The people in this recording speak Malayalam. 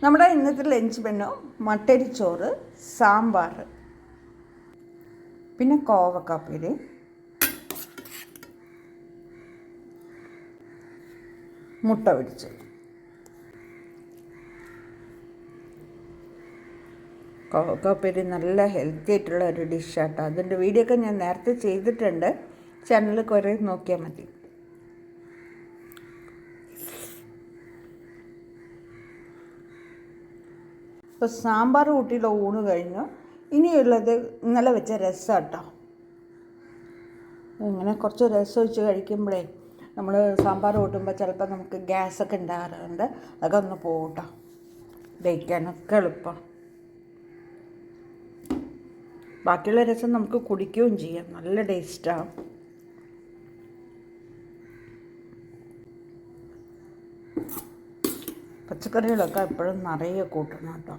നമ്മുടെ ഇന്നത്തെ ലഞ്ച് മെനു മട്ടരിച്ചോറ്, സാമ്പാർ, പിന്നെ കോവക്കാപ്പേരി, മുട്ട പൊരിച്ചത്. കോവക്കാപ്പേരി നല്ല ഹെൽത്തി ആയിട്ടുള്ള ഒരു ഡിഷാട്ടോ. അതിൻ്റെ വീഡിയോ ഒക്കെ ഞാൻ നേരത്തെ ചെയ്തിട്ടുണ്ട്, ചാനലിൽ കുറേ നോക്കിയാൽ മതി. ഇപ്പോൾ സാമ്പാർ കൂട്ടിയുള്ള ഊണ് കഴിഞ്ഞു. ഇനിയുള്ളത് ഇന്നലെ വെച്ച രസമാട്ടോ. ഇങ്ങനെ കുറച്ച് രസം വെച്ച് കഴിക്കുമ്പോഴേ നമ്മൾ സാമ്പാർ കൂട്ടുമ്പോൾ ചിലപ്പോൾ നമുക്ക് ഗ്യാസൊക്കെ ഉണ്ടാകാറുണ്ട്. അതൊക്കെ ഒന്ന് പോകട്ടോ, ദഹിക്കാനൊക്കെ എളുപ്പം. ബാക്കിയുള്ള രസം നമുക്ക് കുടിക്കുകയും ചെയ്യാം, നല്ല ടേസ്റ്റാണ്. പച്ചക്കറികളൊക്കെ എപ്പോഴും നിറയെ കൂട്ടണം കേട്ടോ.